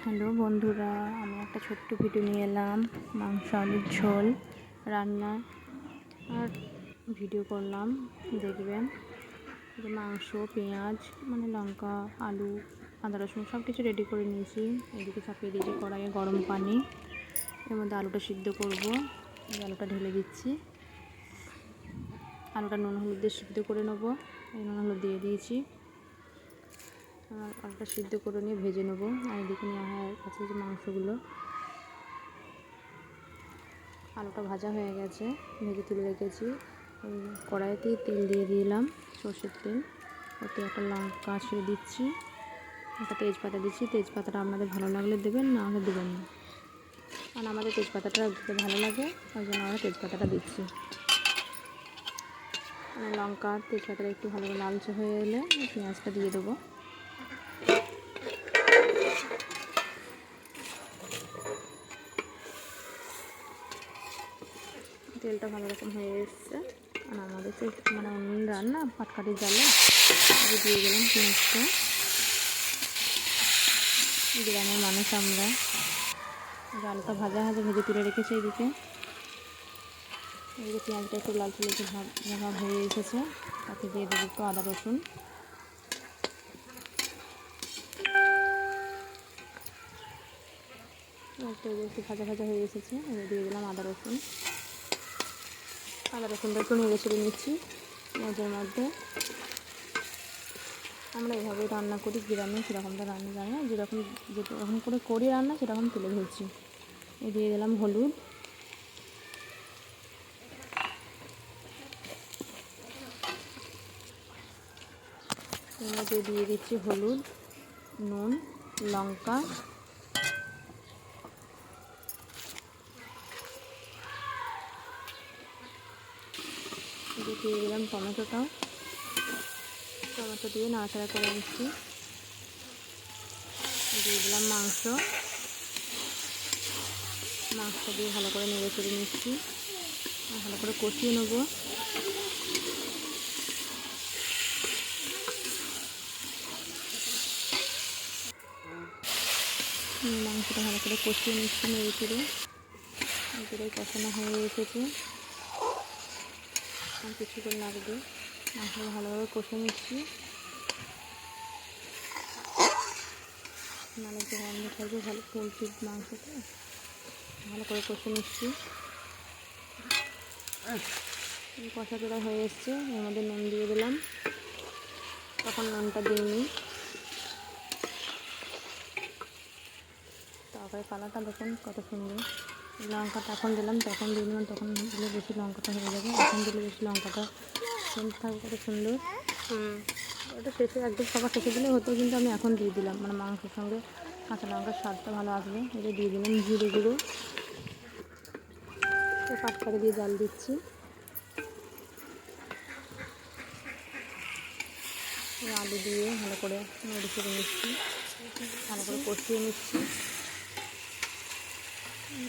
Hello বন্ধুরা, আমি একটা ছোট্ট ভিডিও নিয়ে এলাম মাংস আলুর ঝোল রান্না আর ভিডিও করলাম। দেখবেন যে মাংস, পেঁয়াজ মানে লঙ্কা, আলু, আদা রসুন সব কিছু রেডি করে নিয়েছি। এদিকে চাপিয়ে দিয়েছি কড়াইয়ে গরম পানি। এর মধ্যে আলুটা সিদ্ধ করব। এই আলুটা ঢেলে দিচ্ছি। আলুটা নুন হলুদ দিয়ে সিদ্ধ করে নেবো। এই নুন হলুদ দিয়ে দিয়েছি। আলুটা সিদ্ধ করে নিয়ে ভেজে নেব। আর এদিকে নেওয়া আছে যে মাংসগুলো, আলুটা ভাজা হয়ে গেছে, ভেজে তুলে রেখেছি। কড়াইতে তেল দিয়ে দিলাম, সর্ষের তেল। ওতে একটা লঙ্কা ছেড়ে দিচ্ছি, একটা তেজপাতা দিচ্ছি। তেজপাতাটা আপনাদের ভালো লাগলে দেবেন, না হলে দেবেন না, কারণ আমাদের তেজপাতাটা দিতে ভালো লাগে, ওই জন্য আমরা তেজপাতাটা দিচ্ছি। মানে লঙ্কা তেজপাতাটা একটু ভালো করে লালচে হয়ে এলে পেঁয়াজটা দিয়ে দেবো। তেলটা ভালো রকম হয়ে এসছে। আর আমাদের তো মানে অন্য রান্না পাটকাঠির জালে দিয়ে গেলাম পেঁয়াজটা। গ্রামের মানুষ আমরা। আলুটা ভাজা ভেজে তুলে রেখেছি। এদিকে পেঁয়াজটা একটু লালচে লালচে ভাব হয়ে এসেছে। তাতে দিয়ে দেবো একটু আদা রসুন। একটু ভাজা হয়ে এসেছে। এবার দিয়ে দিলাম আদা রসুনটা একটু নেড়ে ছেড়ে নিচ্ছি পেঁয়াজের মধ্যে। আমরা এভাবেই রান্না করি গ্রামে, সেরকমটা রান্না জানি না, যেরকম করে করি রান্না সেরকম তুলে ধরছি। দিয়ে দিলাম হলুদ, এর মধ্যে দিয়ে দিচ্ছি হলুদ, নুন, লঙ্কা, দিয়ে দিলাম টমেটো দিয়ে নাড়াচাড়া করে নিচ্ছি। দিয়ে দিলাম মাংসটা দিয়ে ভালো করে নেড়ে চেড়ে নিচ্ছি, ভালো করে কষিয়ে নেব। মাংসটা ভালো করে কষিয়ে নিচ্ছি, নেড়ে চেড়ে কষানো হয়ে এসেছে। আর কিছুক্ষণ লাগবে। মাংসটা ভালোভাবে কষে নিচ্ছি, নাহলে একটু গন্ধ থাকবে। ভালো পোলট্রির মাংসটা ভালো করে কষে নিচ্ছি। কষা তোড়া হয়ে এসছে। এর মধ্যে নুন দিয়ে দিলাম, তখন নুনটা দিইনি। তরকারি কালারটা দেখুন কত সুন্দর। লঙ্কাটা এখন দিলাম, তখন দিয়ে দিলাম, তখন দিলে বেশি লঙ্কাটা হয়ে যাবে, এখন দিলে বেশি লঙ্কাটা সেন্ট থাকবে, কত সুন্দর। ওটা শেষে একদম সবার শেষে দিলে হতো, কিন্তু আমি এখন দিয়ে দিলাম, মানে মাংসের সঙ্গে কাঁচা লঙ্কার স্বাদটা ভালো আসবে। এটা দিয়ে দিলাম জিরে গুঁড়ো। পাটকাঠি দিয়ে জাল দিচ্ছি। আলু দিয়ে ভালো করে নেড়ে চেড়ে নিচ্ছি, ভালো করে কষিয়ে নিচ্ছি।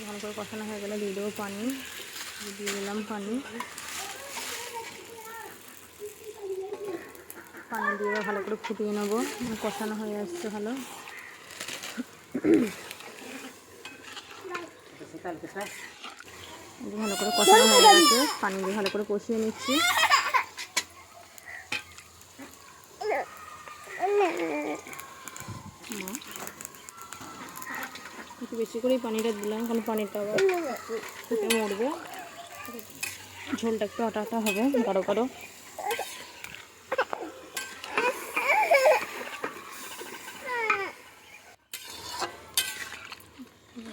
ভালো করে কষানো হয়ে গেলে দিয়ে দেবো পানি। দিয়ে দিলাম পানি দিয়ে ভালো করে ফুটিয়ে নেবো। কষানো হয়ে আসছে ভালো। ভালো করে কষানো হয়ে গেছে, পানি দিয়ে ভালো করে কষিয়ে নিচ্ছি। একটু বেশি করেই পানিটা দিলাম, কারণ পানিটা আবার ফুটে মরবে, ঝোলটা একটু আটা হবে, গাঢ় গাঢ়।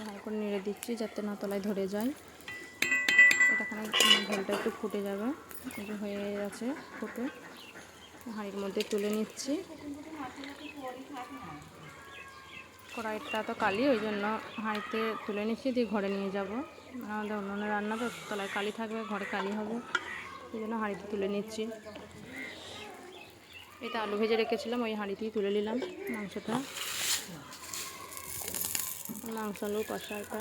ভালো করে নেড়ে দিচ্ছি যাতে না তলায় ধরে যায়। এটাখানে ঝোলটা একটু ফুটে যাবে। এই যে হয়ে গেছে ফুটে, হাঁড়ির মধ্যে তুলে নিচ্ছি। কড়াইটা তো কালি, ওই জন্য হাঁড়িতে তুলে নিচ্ছি, দিয়ে ঘরে নিয়ে যাব। আমাদের অন্য রান্না তো তলায় কালি থাকবে, ঘরে কালি হবে, এই জন্য হাঁড়িতে তুলে নিচ্ছি। এটা আলু ভেজে রেখেছিলাম, ওই হাঁড়িতেই তুলে নিলাম মাংসটা। মাংস আলু কষাটা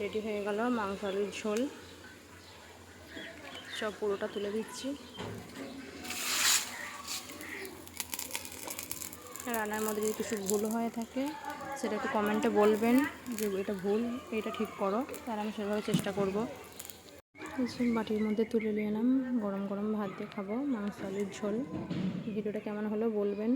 রেডি হয়ে গেল, মাংস আলুর ঝোল। সব পুরোটা তুলে দিচ্ছি। রান্নার মধ্যে যদি কিছু ভুল হয়ে থাকে সেটা একটু কমেন্টে বলবেন যে এটা ভুল, এটা ঠিক করো, তাহলে আমি সেভাবে চেষ্টা করব। বাটির মধ্যে তুলে নিয়ে এলাম, গরম গরম ভাত দিয়ে খাবো মাংস আলুর ঝোল। ভিডিওটা কেমন হলো বলবেন।